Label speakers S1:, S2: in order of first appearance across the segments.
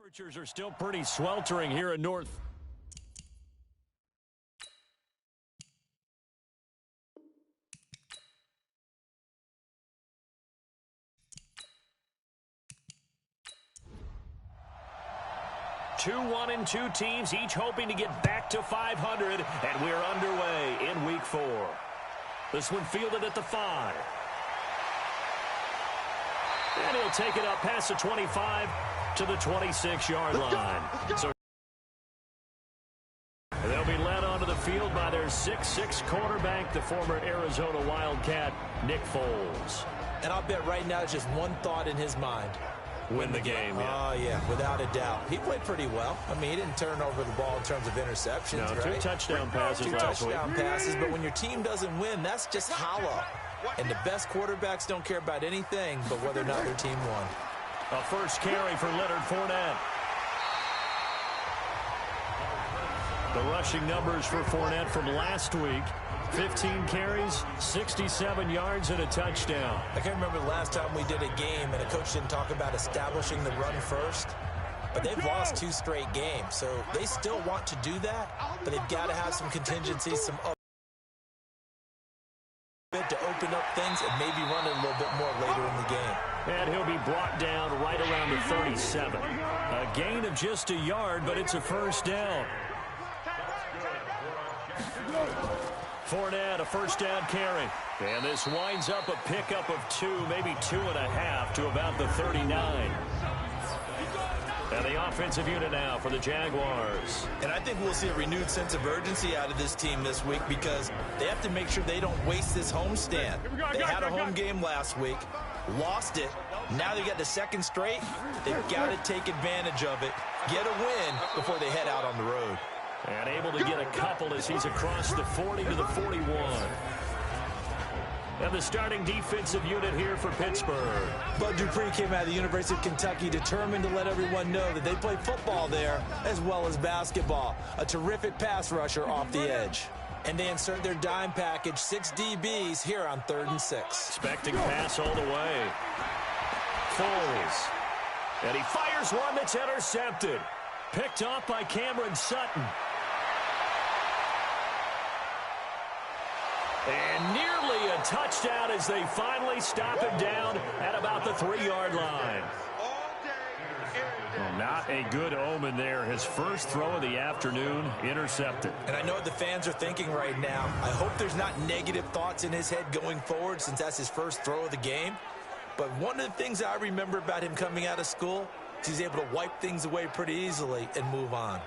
S1: Temperatures are still pretty sweltering here in North. Two 1-2 teams, each hoping to get back to 500, and we're underway in Week 4. This one fielded at the 5. And he'll take it up past the 25 to the 26-yard line. So they'll be led onto the field by their 6'6" quarterback, the former Arizona Wildcat, Nick Foles.
S2: And I'll bet right now it's just one thought in his mind.
S1: Win the game.
S2: Oh, yeah, without a doubt. He played pretty well. I mean, he didn't turn over the ball in terms of interceptions,
S1: no,
S2: right?
S1: 2 touchdown passes last week. 2
S2: touchdown passes, but when your team doesn't win, that's just hollow. And the best quarterbacks don't care about anything but whether or not their team won.
S1: A first carry for Leonard Fournette. The rushing numbers for Fournette from last week. 15 carries, 67 yards, and a touchdown.
S2: I can't remember the last time we did a game and a coach didn't talk about establishing the run first. But they've lost 2 straight games, so they still want to do that, but they've got to have some contingencies, some to open up things and maybe run it a little bit more later in the game.
S1: And he'll be brought down right around the 37. A gain of just a yard, but it's a first down. Fournette, a first down carry. And this winds up a pickup of 2, maybe 2.5 to about the 39. And the offensive unit now for the Jaguars.
S2: And I think we'll see a renewed sense of urgency out of this team this week because they have to make sure they don't waste this homestand. They had a home game last week, lost it. Now they got the second straight. They've got to take advantage of it, get a win before they head out on the road.
S1: And able to get a couple as he's across the 40 to the 41. And the starting defensive unit here for Pittsburgh.
S2: Bud Dupree came out of the University of Kentucky determined to let everyone know that they play football there as well as basketball. A terrific pass rusher off the edge. And they insert their dime package, 6 DBs here on 3rd and 6.
S1: Expecting pass all the way. Foles. And he fires one that's intercepted. Picked off by Cameron Sutton. And nearly a touchdown as they finally stop him down at about the 3-yard line. Well, not a good omen there. His first throw of the afternoon intercepted.
S2: And I know what the fans are thinking right now. I hope there's not negative thoughts in his head going forward since that's his first throw of the game. But one of the things I remember about him coming out of school is he's able to wipe things away pretty easily and move on.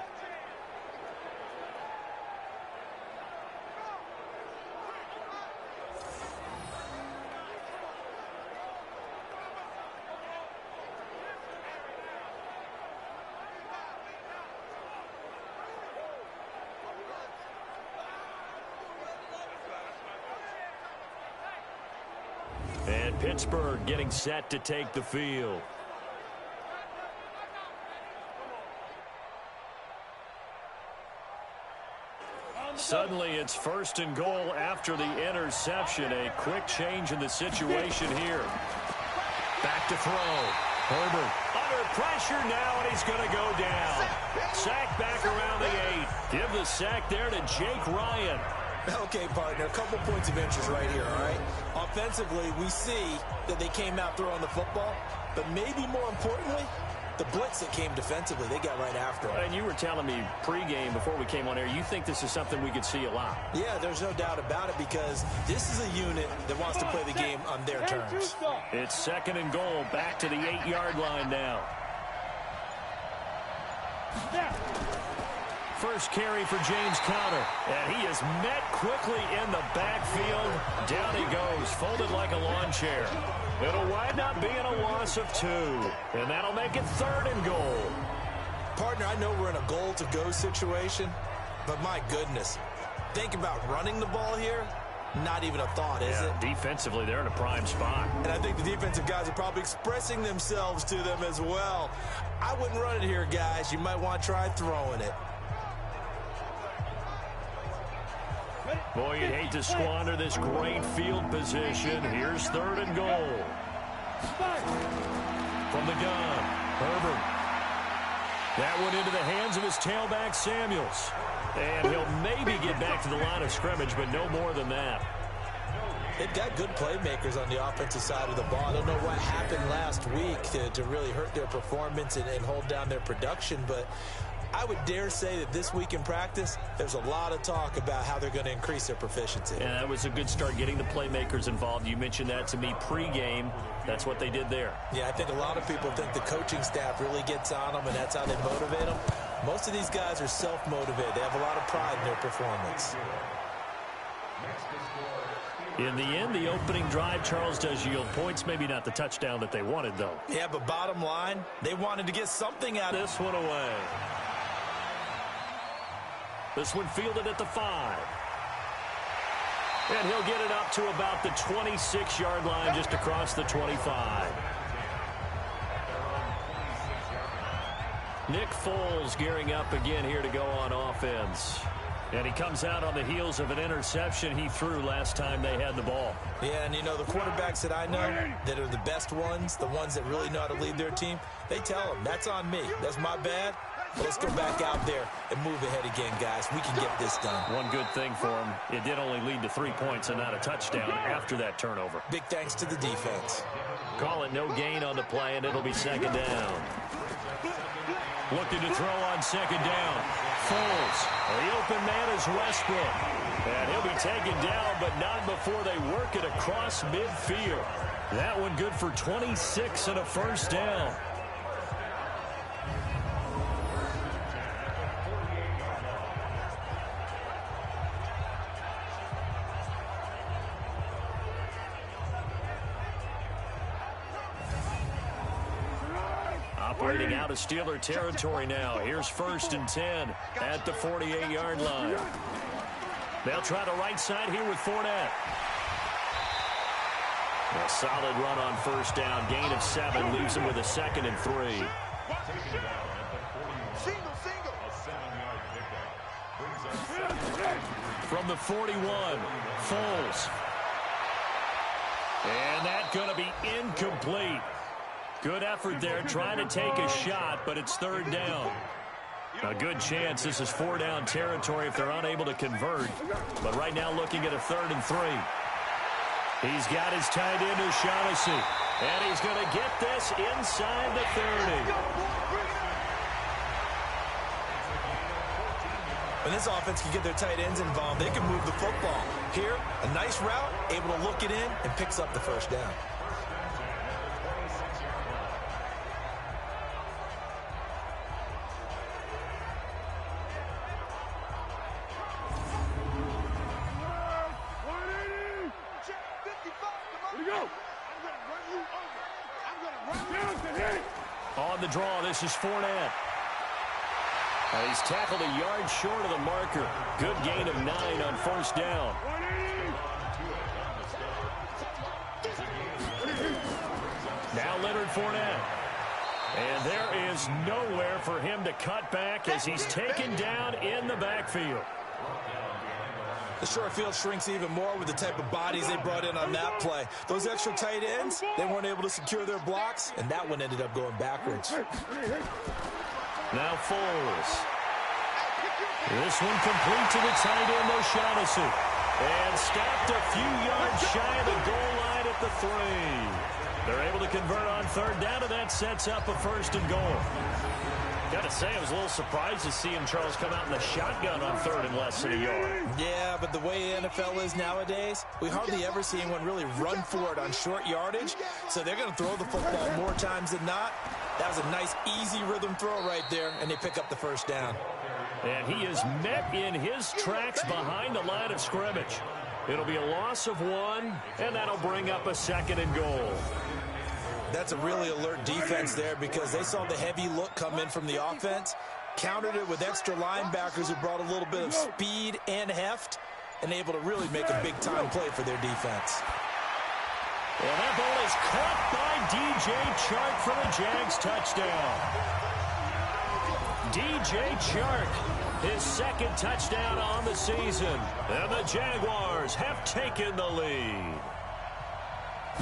S1: And Pittsburgh getting set to take the field. Suddenly it's 1st and goal after the interception. A quick change in the situation here. Back to throw. Herbert under pressure now, and he's going to go down. Sack back around the 8. Give the sack there to Jake Ryan.
S2: Okay, partner, a couple points of interest right here, all right? Offensively, we see that they came out throwing the football, but maybe more importantly, the blitz that came defensively, they got right after him.
S1: And you were telling me pregame before we came on air, you think this is something we could see a lot.
S2: Yeah, there's no doubt about it because this is a unit that wants to play the game on their terms.
S1: It's 2nd and goal, back to the 8-yard line now. First carry for James Conner, and he is met quickly in the backfield. Down he goes, folded like a lawn chair. It'll wind up being a loss of 2, and that'll make it 3rd and goal.
S2: Partner, I know we're in a goal-to-go situation, but my goodness, think about running the ball here. Not even a thought, is it?
S1: Defensively, they're in a prime spot.
S2: And I think the defensive guys are probably expressing themselves to them as well. I wouldn't run it here, guys. You might want to try throwing it.
S1: Boy, you'd hate to squander this great field position. Here's 3rd and goal. From the gun, Herbert. That went into the hands of his tailback, Samuels. And he'll maybe get back to the line of scrimmage, but no more than that.
S2: They've got good playmakers on the offensive side of the ball. I don't know what happened last week to really hurt their performance and hold down their production, but I would dare say that this week in practice, there's a lot of talk about how they're going to increase their proficiency.
S1: Yeah, that was a good start, getting the playmakers involved. You mentioned that to me pregame. That's what they did there.
S2: Yeah, I think a lot of people think the coaching staff really gets on them, and that's how they motivate them. Most of these guys are self-motivated. They have a lot of pride in their performance.
S1: In the end, the opening drive, Charles, does yield points. Maybe not the touchdown that they wanted, though.
S2: Yeah, but bottom line, they wanted to get something out of
S1: this one away. This one fielded at the 5. And he'll get it up to about the 26-yard line, just across the 25. Nick Foles gearing up again here to go on offense. And he comes out on the heels of an interception he threw last time they had the ball.
S2: Yeah, and you know, the quarterbacks that I know that are the best ones, the ones that really know how to lead their team, they tell them, that's on me. That's my bad. But let's go back out there and move ahead again, guys. We can get this done.
S1: One good thing for him, it did only lead to 3 points and not a touchdown after that turnover.
S2: Big thanks to the defense.
S1: Call it no gain on the play, and it'll be second down. Looking to throw on second down. Foles. The open man is Westbrook. And he'll be taken down, but not before they work it across midfield. That one good for 26 and a first down. Operating out of Steeler territory now. Here's 1st and 10 at the 48-yard line. They'll try the right side here with Fournette. A solid run on first down. Gain of 7 leaves him with a 2nd and 3. From the 41, Foles. And that's going to be incomplete. Good effort there, trying to take a shot, but it's 3rd down. A good chance this is 4-down territory if they're unable to convert. But right now looking at a 3rd and 3. He's got his tight end, O'Shaughnessy. And he's going to get this inside the 30.
S2: When this offense can get their tight ends involved, they can move the football. Here, a nice route, able to look it in, and picks up the 1st down.
S1: On the draw, this is Fournette. He's tackled a yard short of the marker. Good gain of 9 on first down. Now Leonard Fournette. And there is nowhere for him to cut back as he's taken down in the backfield.
S2: The short field shrinks even more with the type of bodies they brought in on that play. Those extra tight ends, they weren't able to secure their blocks, and that one ended up going backwards.
S1: Now Foles. This one complete to the tight end, O'Shaughnessy. And stopped a few yards shy of the goal line at the 3. They're able to convert on 3rd down, and that sets up a 1st and goal. Got to say, I was a little surprised to see him, Charles, come out in the shotgun on 3rd and less than a yard.
S2: Yeah, but the way the NFL is nowadays, we hardly ever see anyone really run for it on short yardage. So they're going to throw the football more times than not. That was a nice, easy rhythm throw right there, and they pick up the 1st down.
S1: And he is met in his tracks behind the line of scrimmage. It'll be a loss of 1, and that'll bring up a 2nd and goal.
S2: That's a really alert defense there because they saw the heavy look come in from the offense, countered it with extra linebackers who brought a little bit of speed and heft, and able to really make a big-time play for their defense.
S1: And that ball is caught by DJ Chark for the Jags touchdown. DJ Chark, his 2nd touchdown on the season, and the Jaguars have taken the lead.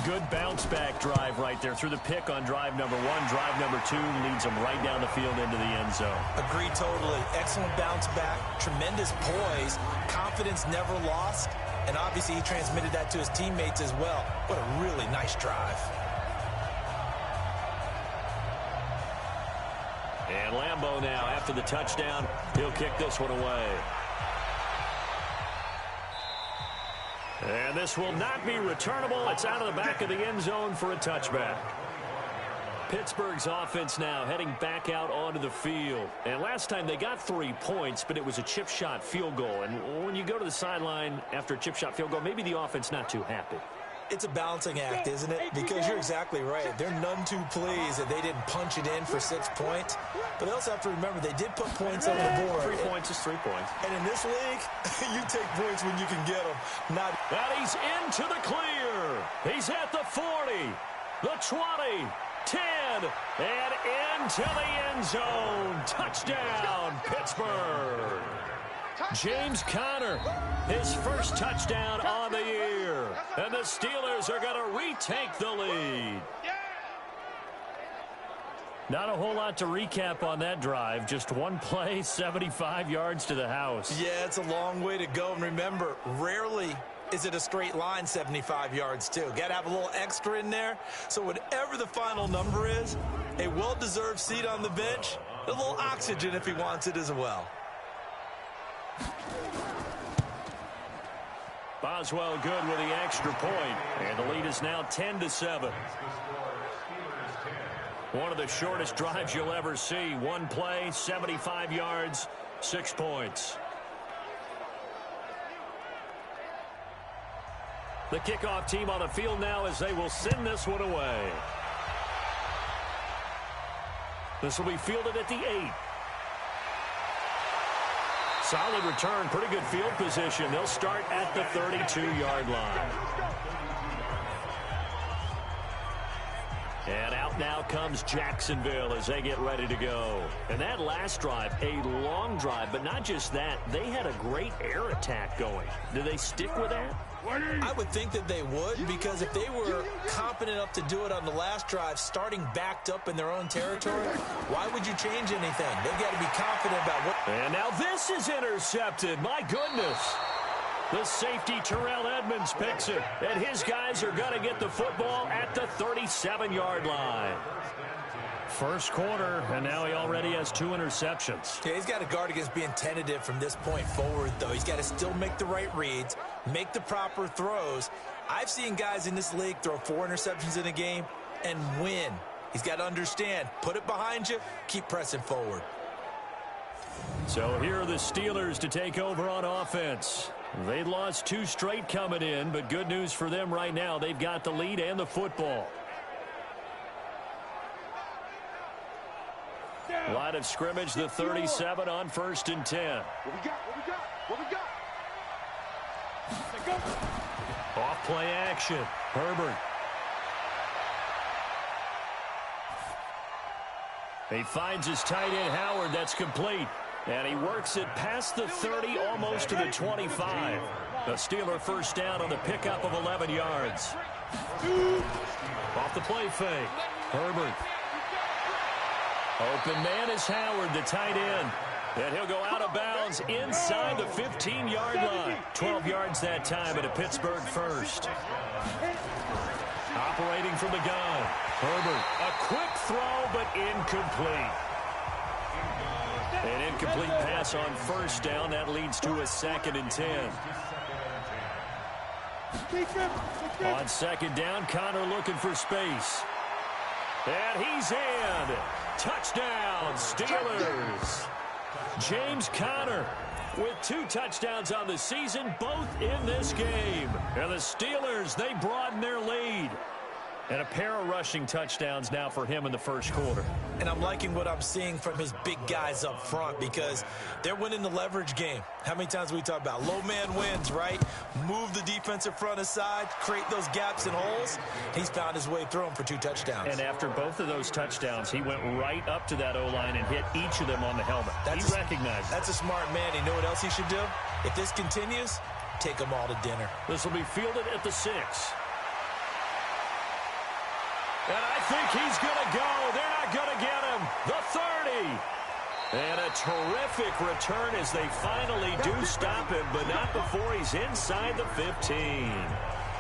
S1: Good bounce-back drive right there. Through the pick on drive number 1. Drive number 2 leads them right down the field into the end zone.
S2: Agreed totally. Excellent bounce back. Tremendous poise. Confidence never lost. And obviously he transmitted that to his teammates as well. What a really nice drive.
S1: And Lambeau now, after the touchdown, he'll kick this one away. And this will not be returnable. It's out of the back of the end zone for a touchback. Pittsburgh's offense now heading back out onto the field. And last time they got 3 points, but it was a chip shot field goal. And when you go to the sideline after a chip shot field goal, maybe the offense not too happy.
S2: It's a balancing act, isn't it? Because you're exactly right. They're none too pleased that they didn't punch it in for 6 points. But they also have to remember they did put points on the board.
S1: 3 points is 3 points.
S2: And in this league, you take points when you can get them. Not.
S1: And he's into the clear. He's at the 40, the 20, 10, and into the end zone. Touchdown, Pittsburgh. James Conner, his first touchdown on the year. And the Steelers are going to retake the lead. Not a whole lot to recap on that drive. Just one play, 75 yards to the house.
S2: Yeah, it's a long way to go. And remember, rarely is it a straight line 75 yards, too. Got to have a little extra in there. So whatever the final number is, a well-deserved seat on the bench, a little oxygen if he wants it as well.
S1: Boswell good with the extra point, and the lead is now 10-7. One of the shortest drives you'll ever see. One play, 75 yards, 6 points. The kickoff team on the field now as they will send this one away. This will be fielded at the 8. Solid return, pretty good field position. They'll start at the 32-yard line. And out now comes Jacksonville as they get ready to go. And that last drive, a long drive, but not just that. They had a great air attack going. Do they stick with that?
S2: I would think that they would, because if they were competent enough to do it on the last drive, starting backed up in their own territory, why would you change anything? They've got to be confident about what...
S1: And now this is intercepted. My goodness. The safety, Terrell Edmonds, picks it. And his guys are going to get the football at the 37-yard line. First quarter, and now he already has 2 interceptions.
S2: Yeah, he's got to guard against being tentative from this point forward, though. He's got to still make the right reads, make the proper throws. I've seen guys in this league throw 4 interceptions in a game and win. He's got to understand, put it behind you, keep pressing forward.
S1: So here are the Steelers to take over on offense. They'd lost 2 straight coming in, but good news for them right now. They've got the lead and the football. Line of scrimmage, the 37 on 1st and 10.
S3: What we got? What we got?
S1: Off play action. Herbert. He finds his tight end, Howard. That's complete. And he works it past the 30, almost to the 25. The Steeler first down on the pickup of 11 yards. Off the play fake. Herbert. Open man is Howard, the tight end. And he'll go out of bounds inside the 15-yard line. 12 yards that time at a Pittsburgh first. Operating from the gun. Herbert, a quick throw, but incomplete. An incomplete pass on first down. That leads to a 2nd and 10. On 2nd down, Conner looking for space. And he's in. Touchdown, Steelers. James Conner with 2 touchdowns on the season, both in this game. And the Steelers, they broaden their lead. And a pair of rushing touchdowns now for him in the first quarter.
S2: And I'm liking what I'm seeing from his big guys up front, because they're winning the leverage game. How many times we talk about low man wins, right? Move the defensive front aside, create those gaps and holes. He's found his way through them for 2 touchdowns.
S1: And after both of those touchdowns, he went right up to that O-line and hit each of them on the helmet. He recognized it.
S2: That's a smart man. You know what else he should do? If this continues, take them all to dinner.
S1: This will be fielded at the 6. And I think he's going to go. They're not going to get him. The 30. And a terrific return as they finally do stop him, but not before he's inside the 15.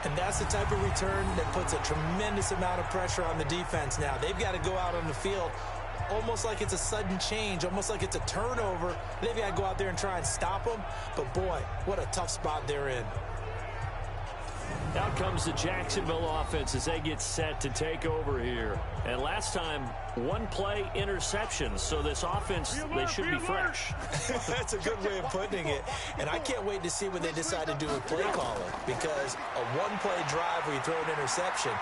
S2: And that's the type of return that puts a tremendous amount of pressure on the defense now. They've got to go out on the field almost like it's a sudden change, almost like it's a turnover. They've got to go out there and try and stop them. But, boy, what a tough spot they're in.
S1: Out comes the Jacksonville offense as they get set to take over here. And last time, one play interception. So this offense, they should be fresh.
S2: That's a good way of putting it. And I can't wait to see what they decide to do with play calling. Because a one-play drive where you throw an interception,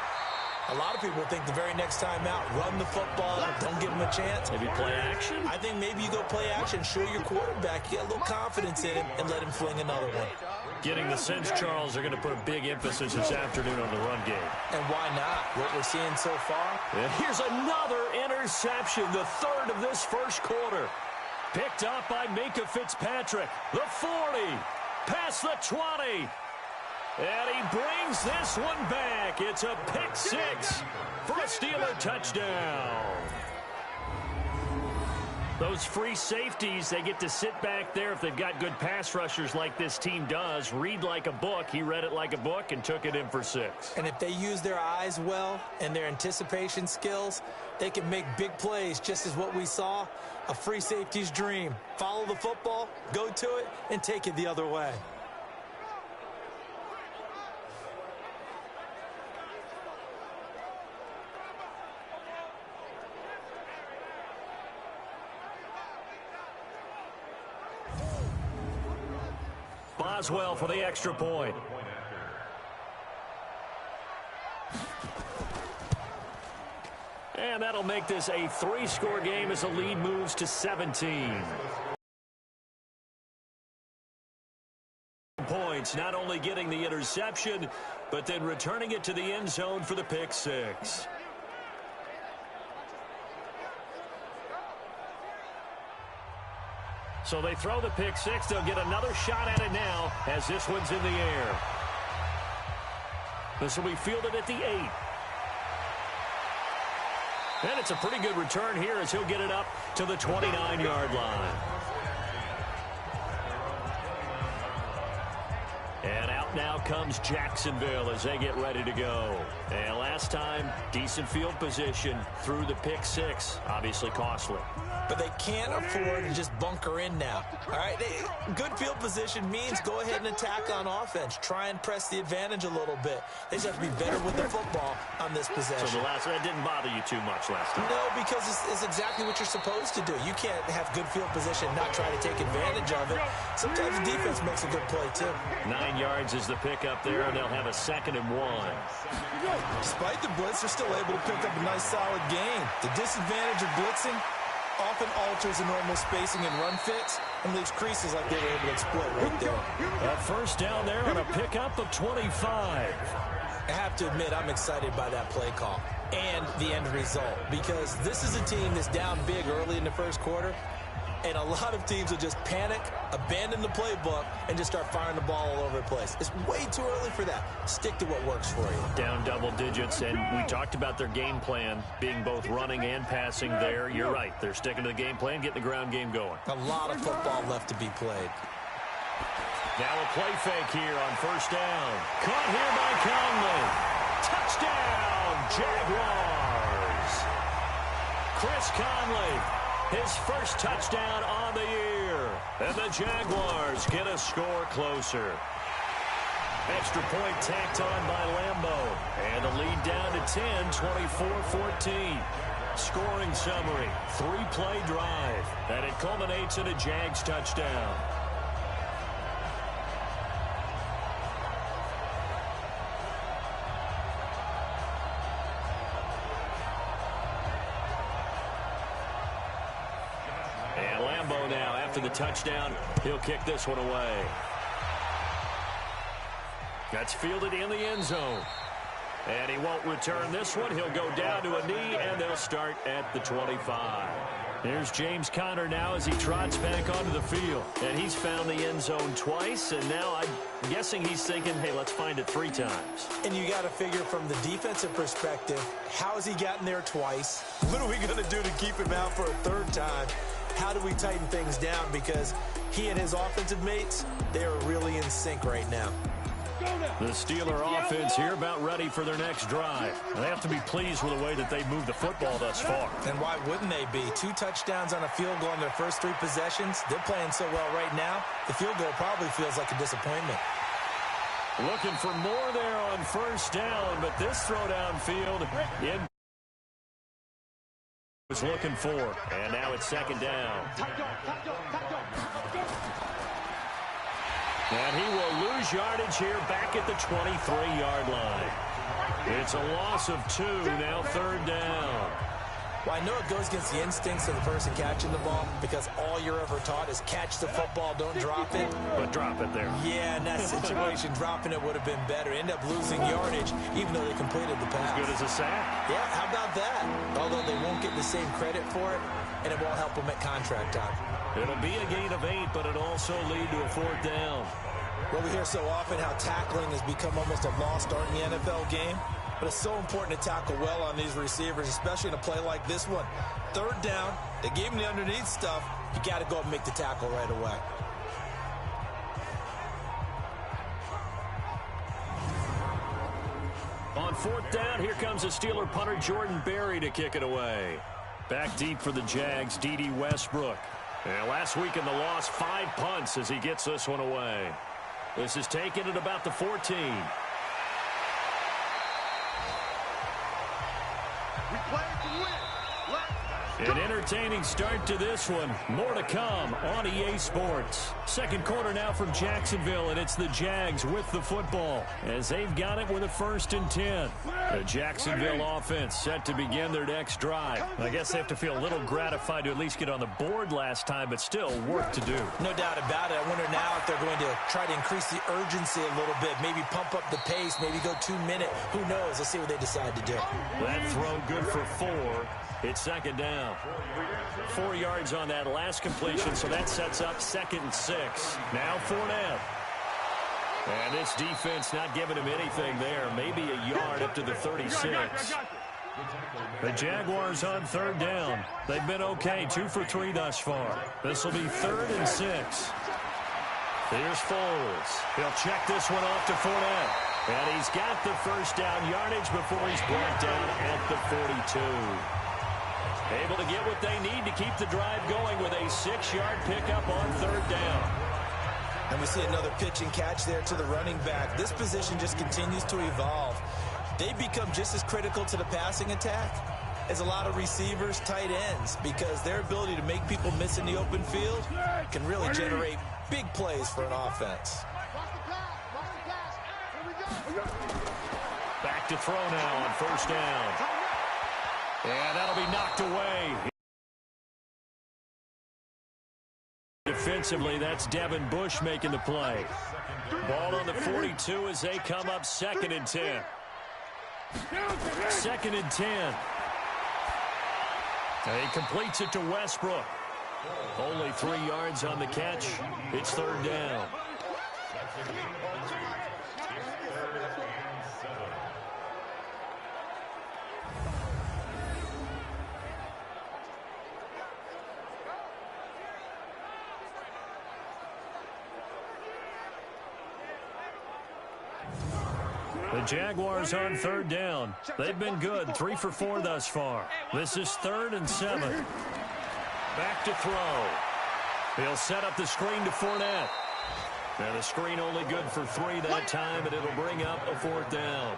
S2: a lot of people think the very next time out, run the football, don't give them a chance.
S1: Maybe play action?
S2: I think maybe you go play action, show your quarterback, you got a little confidence in him, and let him fling another one.
S1: Getting the sense, Charles, they're going to put a big emphasis this afternoon on the run game.
S2: And why not? What we're seeing so far.
S1: And here's another interception, the third of this first quarter. Picked up by Minka Fitzpatrick. The 40, past the 20. And he brings this one back. It's a pick six for a Steeler touchdown. Those free safeties, they get to sit back there if they've got good pass rushers like this team does. Read like a book. He read it like a book and took it in for 6.
S2: And if they use their eyes well and their anticipation skills, they can make big plays, just as what we saw, a free safety's dream. Follow the football, go to it, and take it the other way.
S1: Boswell for the extra point. And that'll make this a 3-score game as the lead moves to 17. Points, not only getting the interception, but then returning it to the end zone for the pick six. So they throw the pick six. They'll get another shot at it now as this one's in the air. This will be fielded at the 8. And it's a pretty good return here as he'll get it up to the 29-yard line. And out now comes Jacksonville as they get ready to go. And last time, decent field position through the pick six. Obviously costly.
S2: But they can't afford to just bunker in now. All right, good field position means go ahead and attack on offense. Try and press the advantage a little bit. They just have to be better with the football on this possession.
S1: So the last that didn't bother you too much last time?
S2: No, because it's exactly what you're supposed to do. You can't have good field position and not try to take advantage of it. Sometimes the defense makes a good play, too.
S1: 9 yards is the pickup there, and they'll have a 2nd and 1.
S2: Despite the blitz, they're still able to pick up a nice, solid gain. The disadvantage of blitzing often alters the normal spacing and run fits and leaves creases like they were able to exploit right there.
S1: A first down there on a pickup of 25.
S2: I have to admit, I'm excited by that play call and the end result, because this is a team that's down big early in the first quarter, and a lot of teams will just panic, abandon the playbook, and just start firing the ball all over the place. It's way too early for that. Stick to what works for you.
S1: Down double digits, and we talked about their game plan being both running and passing there. You're right. They're sticking to the game plan, getting the ground game going.
S2: A lot of football left to be played.
S1: Now a play fake here on first down. Caught here by Conley. Touchdown, Jaguars. Chris Conley. His first touchdown on the year. And the Jaguars get a score closer. Extra point tacked on by Lambeau. And the lead down to 10, 24-14. Scoring summary, 3-play drive. And it culminates in a Jags touchdown. The touchdown, he'll kick this one away. That's fielded in the end zone. And he won't return this one. He'll go down to a knee, and they'll start at the 25. Here's James Conner now as he trots back onto the field. And he's found the end zone twice, and now I'm guessing he's thinking, hey, let's find it 3 times.
S2: And you got to figure from the defensive perspective, how has he gotten there twice? What are we going to do to keep him out for a 3rd time? How do we tighten things down? Because he and his offensive mates, they are really in sync right now.
S1: The Steeler offense here about ready for their next drive. They have to be pleased with the way that they've moved the football thus far.
S2: And why wouldn't they be? 2 touchdowns on a field goal in their first 3 possessions. They're playing so well right now, the field goal probably feels like a disappointment.
S1: Looking for more there on 1st down, but this throw downfield in was looking for. And now it's 2nd down. And he will lose yardage here back at the 23-yard line. It's a loss of 2, now 3rd down.
S2: Well, I know it goes against the instincts of the person catching the ball because all you're ever taught is catch the football, don't drop it.
S1: But drop it there.
S2: Yeah, in that situation, dropping it would have been better. End up losing yardage even though they completed the pass.
S1: As good as a sack.
S2: Yeah, how about that? Although they won't get the same credit for it, and it won't help them at contract time.
S1: It'll be a gain of 8, but it'll also lead to a 4th down.
S2: Well, we hear so often how tackling has become almost a lost art in the NFL game. But it's so important to tackle well on these receivers, especially in a play like this one. 3rd down, they gave him the underneath stuff. You got to go up and make the tackle right away.
S1: On 4th down, here comes the Steeler punter Jordan Berry to kick it away. Back deep for the Jags, D.D. Westbrook. And last week in the loss, 5 punts as he gets this one away. This is taken at about the 14. An entertaining start to this one. More to come on EA Sports. 2nd quarter now from Jacksonville, and it's the Jags with the football as they've got it with a 1st and 10. The Jacksonville offense set to begin their next drive. I guess they have to feel a little gratified to at least get on the board last time, but still work to do.
S2: No doubt about it. I wonder now if they're going to try to increase the urgency a little bit, maybe pump up the pace, maybe go 2-minute. Who knows? Let's see what they decide to do.
S1: That throw good for 4. It's 2nd down. 4 yards on that last completion, so that sets up 2nd and 6. Now Fournette. And this defense not giving him anything there. Maybe a yard up to the 36. The Jaguars on 3rd down. They've been okay, 2 for 3 thus far. This will be 3rd and 6. Here's Foles. He'll check this one off to Fournette. And he's got the 1st down yardage before he's brought down at the 42. Able to get what they need to keep the drive going with a 6-yard pickup on 3rd down.
S2: And we see another pitch and catch there to the running back. This position just continues to evolve. They become just as critical to the passing attack as a lot of receivers, tight ends, because their ability to make people miss in the open field can really generate big plays for an offense.
S1: Back to throw now on 1st down. And that'll be knocked away. Defensively, that's Devin Bush making the play. Ball on the 42 as they come up 2nd and 10. 2nd and 10. And he completes it to Westbrook. Only 3 yards on the catch. It's 3rd down. The Jaguars on 3rd down. They've been good, 3 for 4 thus far. This is 3rd and 7. Back to throw. He'll set up the screen to Fournette. Now the screen only good for 3 that time, and it'll bring up a 4th down.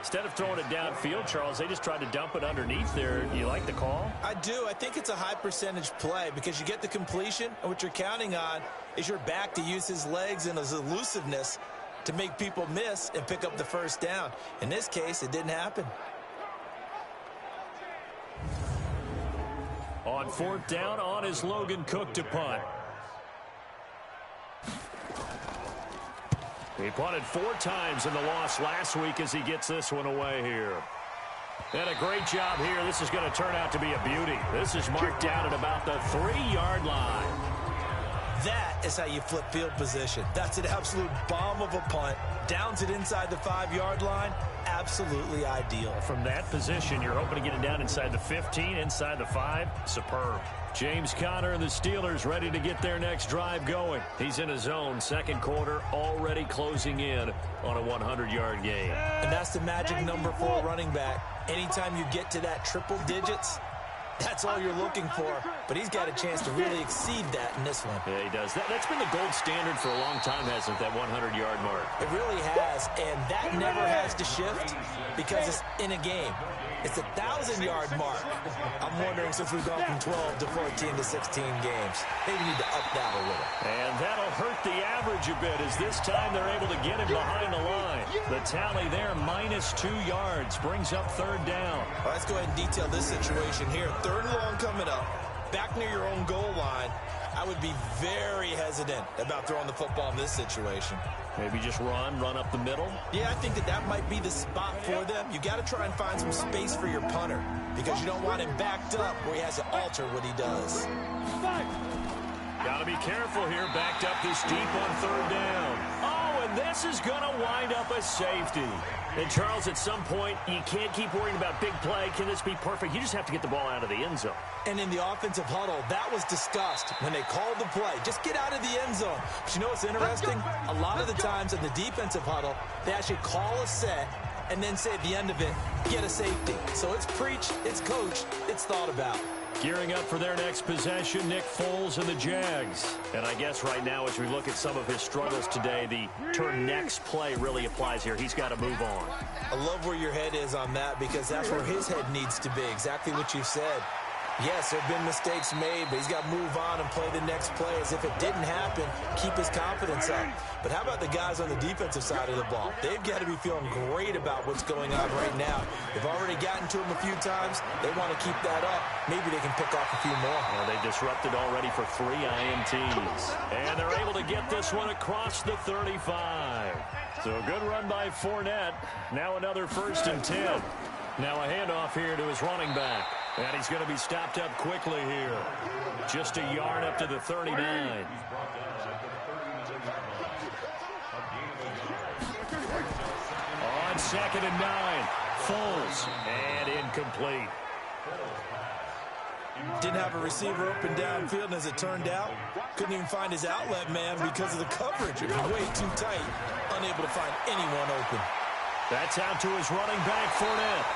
S1: Instead of throwing it downfield, Charles, they just tried to dump it underneath there. Do you like the call?
S2: I do. I think it's a high percentage play because you get the completion, and what you're counting on is your back to use his legs and his elusiveness to make people miss and pick up the 1st down. In this case, it didn't happen.
S1: On 4th down, on is Logan Cook to punt. He punted 4 times in the loss last week as he gets this one away here. And a great job here. This is going to turn out to be a beauty. This is marked down at about the 3-yard line.
S2: That is how you flip field position. That's an absolute bomb of a punt. Downs it inside the 5-yard line. Absolutely ideal.
S1: From that position, you're hoping to get it down inside the 15, inside the 5. Superb. James Conner and the Steelers ready to get their next drive going. He's in his zone, second quarter, already closing in on a 100-yard game.
S2: And that's the magic number for a running back. Anytime you get to that triple digits, that's all you're looking for. But he's got a chance to really exceed that in this one.
S1: Yeah, he does. That's been the gold standard for a long time, hasn't it, that 100-yard mark?
S2: It really has, and that never has to shift because it's in a game. It's a 1,000-yard mark. I'm wondering, since we've gone from 12 to 14 to 16 games, maybe we need to up that a little.
S1: And that'll hurt the average a bit, as this time they're able to get him behind the line. The tally there, -2 yards, brings up third down.
S2: Well, let's go ahead and detail this situation here. Third and long coming up, back near your own goal line. I would be very hesitant about throwing the football in this situation.
S1: Maybe just run up the middle?
S2: Yeah, I think that might be the spot for them. You got to try and find some space for your punter because you don't want him backed up where he has to alter what he does.
S1: Got to be careful here, backed up this deep on third down. Oh, and this is going to wind up a safety. And, Charles, at some point, you can't keep worrying about big play. Can this be perfect? You just have to get the ball out of the end zone.
S2: And in the offensive huddle, that was discussed when they called the play. Just get out of the end zone. But you know what's interesting? A lot of the times in the defensive huddle, they actually call a set and then say at the end of it, get a safety. So it's preached, it's coached, it's thought about.
S1: Gearing up for their next possession, Nick Foles and the Jags. And I guess right now, as we look at some of his struggles today, the turn next play really applies here. He's got to move on.
S2: I love where your head is on that because that's where his head needs to be. Exactly what you said. Yes, there have been mistakes made, but he's got to move on and play the next play as if it didn't happen, keep his confidence up. But how about the guys on the defensive side of the ball? They've got to be feeling great about what's going on right now. They've already gotten to him a few times. They want to keep that up. Maybe they can pick off a few more.
S1: Well, they disrupted already for 3 INTs. And they're able to get this one across the 35. So a good run by Fournette. Now another 1st and 10. Now a handoff here to his running back. And he's going to be stopped up quickly here. Just a yard up to the 39. On 2nd and 9. Foles. And incomplete.
S2: Didn't have a receiver open downfield, and as it turned out, couldn't even find his outlet man because of the coverage. It was way too tight. Unable to find anyone open.
S1: That's out to his running back, Fournette.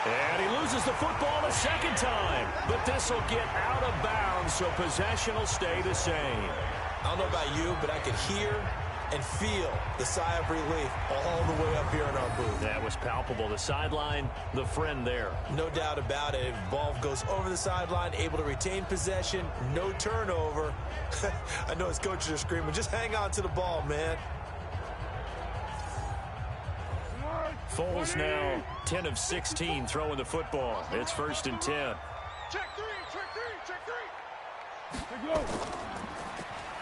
S1: And he loses the football a second time. But this will get out of bounds, so possession will stay the same.
S2: I don't know about you, but I could hear and feel the sigh of relief all the way up here in our booth.
S1: That was palpable. The sideline, the friend there.
S2: No doubt about it. Ball goes over the sideline, able to retain possession, no turnover. I know his coaches are screaming, just hang on to the ball, man.
S1: Foles now 10 of 16 throwing the football. It's 1st and 10.
S3: Check three.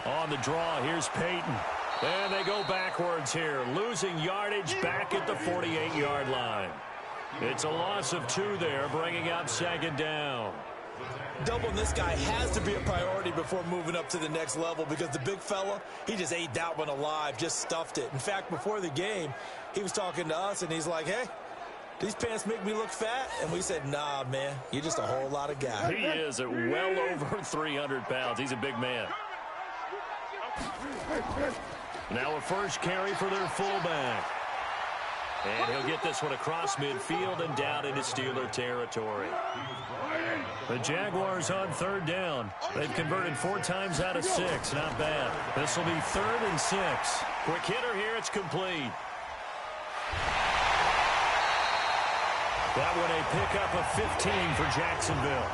S1: On the draw, here's Peyton. And they go backwards here, losing yardage back at the 48-yard line. It's a loss of 2 there, bringing up 2nd down.
S2: Doubling this guy has to be a priority before moving up to the next level because the big fella, he just ate that one alive, just stuffed it. In fact, before the game, he was talking to us, and he's like, hey, these pants make me look fat? And we said, nah, man, you're just a whole lot of guy.
S1: He is at well over 300 pounds. He's a big man. Now a first carry for their fullback. And he'll get this one across midfield and down into Steeler territory. The Jaguars on 3rd down. They've converted 4 times out of 6. Not bad. This will be 3rd and 6. Quick hitter here. It's complete. That one a pickup of 15 for Jacksonville.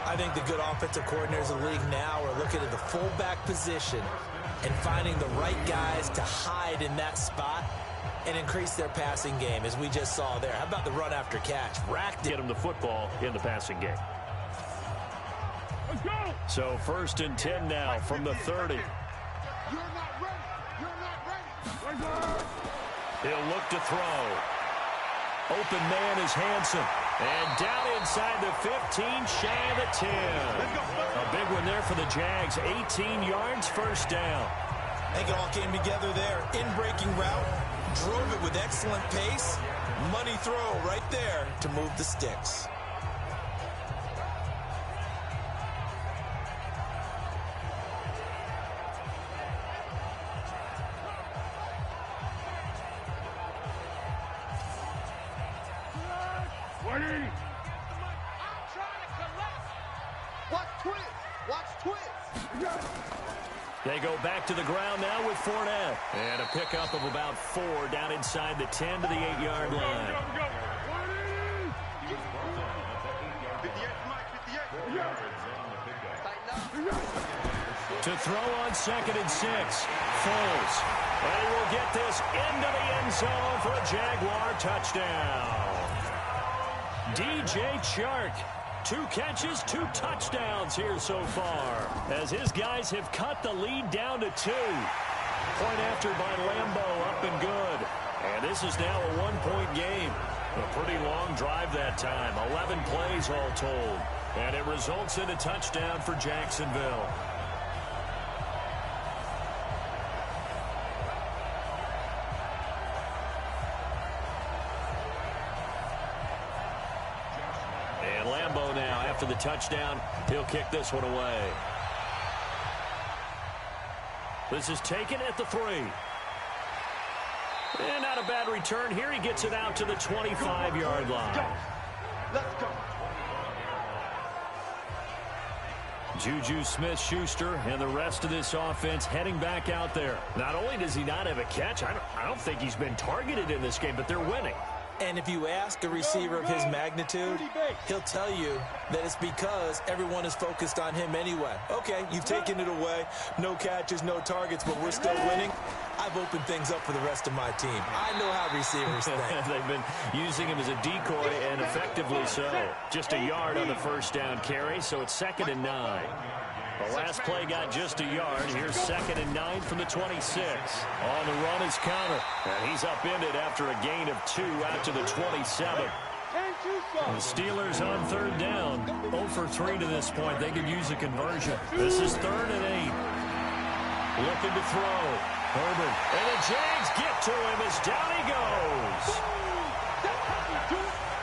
S2: I think the good offensive coordinators in the league now are looking at the fullback position and finding the right guys to hide in that spot and increase their passing game, as we just saw there. How about the run after catch? Racked it.
S1: Get him the football in the passing game. So 1st and 10 now from the 30. He'll look to throw. Open man is Hansen. And down inside the 15, shy of the 10. A big one there for the Jags. 18 yards, first down.
S2: I think it all came together there. In-breaking route, drove it with excellent pace. Money throw right there to move the sticks.
S1: They go back to the ground now with Fournette. And a pickup of about 4 down inside the 10 to the 8-yard line. To throw on 2nd and 6. Foles. And he will get this into the end zone for a Jaguar touchdown. DJ Chark. 2 catches, 2 touchdowns here so far, as his guys have cut the lead down to 2. Point after by Lambeau, up and good. And this is now a 1-point game. A pretty long drive that time, 11 plays all told. And it results in a touchdown for Jacksonville. After the touchdown, he'll kick this one away. This is taken at the 3. And not a bad return here. He gets it out to the 25-yard line.
S3: Let's go.
S1: Juju Smith-Schuster and the rest of this offense heading back out there. Not only does he not have a catch, I don't think he's been targeted in this game, but they're winning.
S2: And if you ask a receiver of his magnitude, he'll tell you that it's because everyone is focused on him anyway. Okay, you've taken it away. No catches, no targets, but we're still winning. I've opened things up for the rest of my team. I know how receivers think.
S1: They've been using him as a decoy, and effectively so. Just a yard on the first down carry, so it's 2nd and 9. The last play got just a yard. Here's 2nd and 9 from the 26. On the run is Conner. And he's upended after a gain of 2 out to the 27. The Steelers on 3rd down. 0 for 3 to this point. They could use a conversion. This is 3rd and 8. Looking to throw. Herbert. And the Jags get to him as down he goes.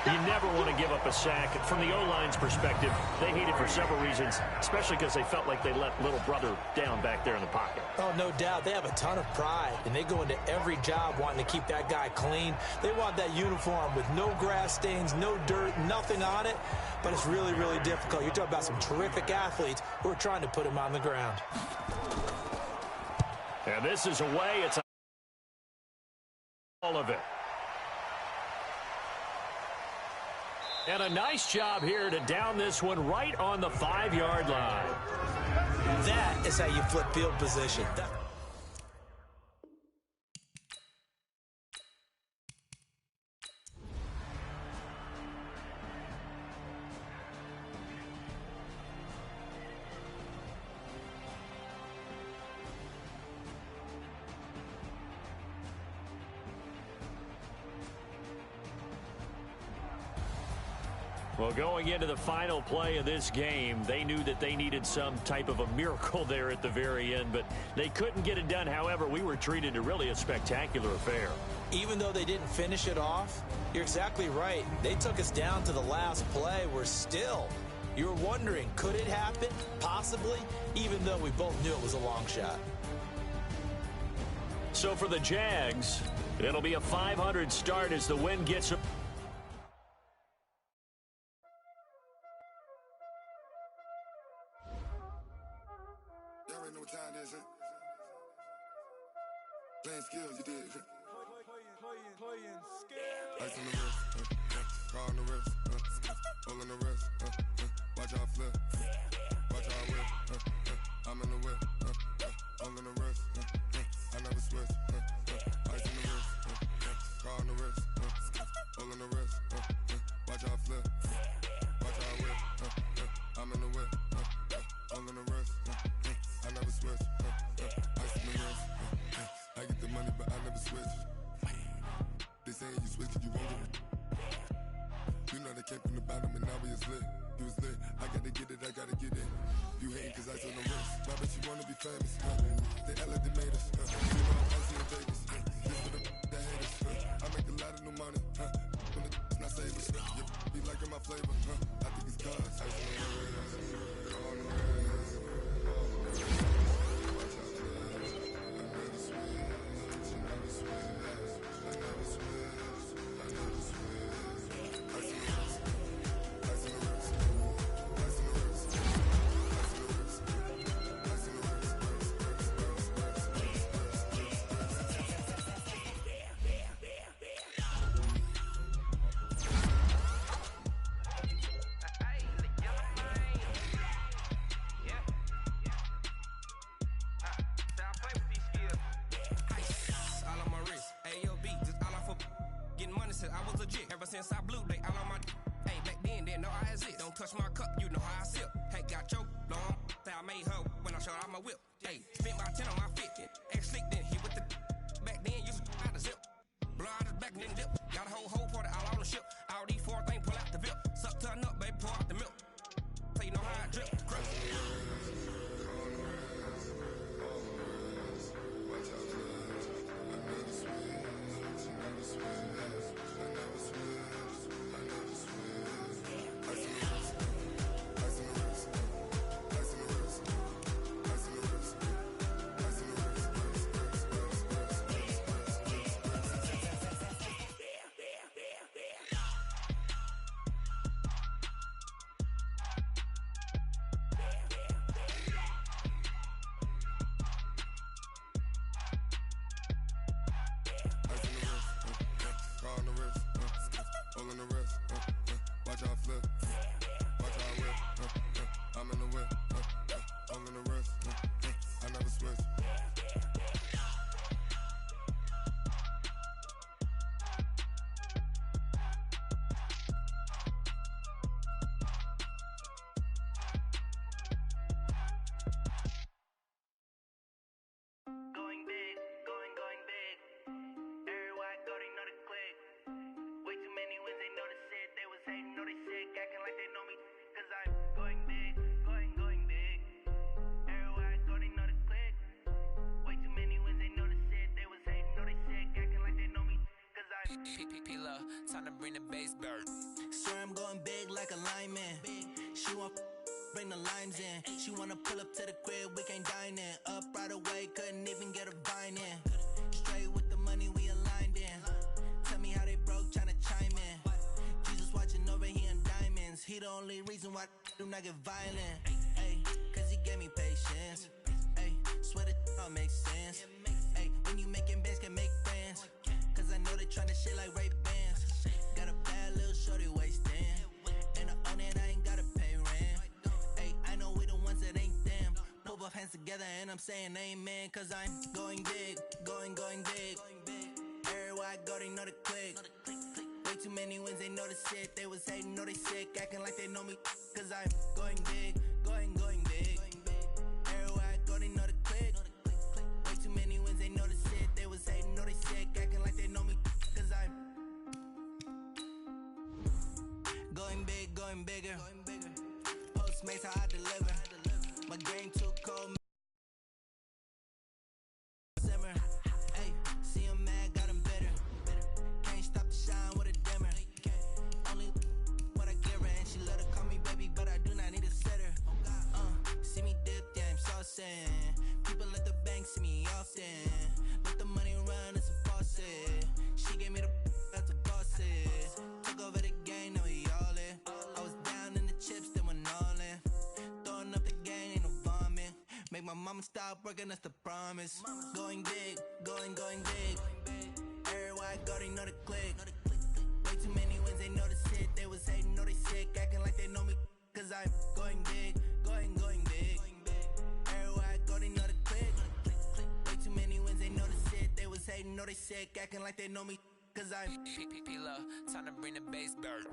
S1: You never want to give up a sack. From the O-line's perspective, they hate it for several reasons, especially because they felt like they let little brother down back there in the pocket.
S2: Oh, no doubt. They have a ton of pride, and they go into every job wanting to keep that guy clean. They want that uniform with no grass stains, no dirt, nothing on it, but it's really, really difficult. You're talking about some terrific athletes who are trying to put him on the ground.
S1: And this is away. It's all of it. And a nice job here to down this one right on the 5-yard line.
S2: That is how you flip field position.
S1: Well, going into the final play of this game, they knew that they needed some type of a miracle there at the very end, but they couldn't get it done. However, we were treated to really a spectacular affair.
S2: Even though they didn't finish it off, you're exactly right. They took us down to the last play. We're still. You were wondering, could it happen? Possibly, even though we both knew it was a long shot.
S1: So for the Jags, it'll be a 500 start as the win gets...
S4: Playing skills, you did. Playing skills. Ice on the wrist, car on the wrist, hole in the wrist, watch out flip, watch out whip, I'm in the whip, hole in the wrist, I never switch, ice on the wrist, car on the wrist, hole in the wrist, watch out flip, watch out whip, I'm in the whip, hole in the wrist, I never switch, ice on the wrist. I get the money, but I never switch. was lit, he was lit. I gotta get it, I gotta get it. You hate cause I took no risks. But I bet you wanna be famous. They act like they made us. You know I'm icy in Vegas. This for the that hate us. I make a lot of new money. When the not save us. You be liking my flavor. I think it's God's. Ice on the wrist. On the wrist. Watch out, I never switch. I never switch. I never switch. I never switch. Ice on the wrist. Ice on the wrist. Ice on the wrist. Ice on the wrist. Ice on the wrist.
S5: I was legit. Ever since I blew, they all on my hey, back then, didn't know I exist. Don't touch my cup, you know how I sip. Hey, got choked, long. Say I made her when I showed out my whip. Hey, spent my 10 on my 50. Ex-slick, then hit with the back then, used to out the zip. Blow out his back, then dip. Got a whole party all on the ship. All these 4 things, pull out the VIP. Suck to a nut, baby, pour out the milk. So you know how I drip. Crush. Watch out flip, watch out whip, I'm in the whip, all in the wrist, I never switch.
S6: Going big, going big. Everywhere I go, they know the click. Way too many wins, they know the shit. They was hating, know they sick, acting like they know me. Cause I'm going big, going big. Everywhere I go, they know the click. Way too many wins, they know the shit. They was hating, know they sick, acting like they know me. Cause I'm
S5: P-P-P-Love, time to bring the bass bird.
S6: swear I'm going big like a lineman. She want bring the limes in. She wanna pull up to the crib, we can't dine in. Up right away, couldn't even get a vine in. Straight with the money, we aligned in. Tell me how they broke, tryna chime in. Jesus watching over here in diamonds. He the only reason why do not get violent. Ay, cause he gave me patience. Ay, swear that all makes sense. Ay, when you making bands, can make friends. Cause I know they tryna shit like Ray-Bans. Got a bad little shorty wasting. And I own it, I ain't gotta pay rent. Ay, I know we the ones that ain't them. Put both hands together and I'm saying amen. Cause I'm going big, going big. Everywhere I go, they know the click. Way too many wins, they know the shit. They was hating, know they sick, acting like they know me. Cause I'm going big, going big. Everywhere I go, they know the click. Way too many wins, they know the shit. They was hating, know they sick, acting like they know me. Cause I'm going bigger. Postmates how I deliver. My game too cold. Simmer. Ay, see him mad, got him bitter. Can't stop the shine with a dimmer. Only what I give her, and she let her call me baby, but I do not need a sitter. See me dip, yeah, I'm saucing. People at the bank see me often. Let the money run, it's a faucet. She gave me the that's a faucet. Took over the game, now we all in. I was down in the chips, then went all in. Throwing up the game, ain't no vomit. Make my mama stop working, that's the promise. Going big, going big. Everywhere I go, they know the click. Way too many wins, they know the shit. They was hating, know they sick, acting like they know me. Cause I'm going big, going big. Everywhere I go, they know the click. Way too many wins, they know the shit. They was hating, know they sick, acting like they know me. Cause I'm
S5: P-P-P-Love, time to bring the bass bird.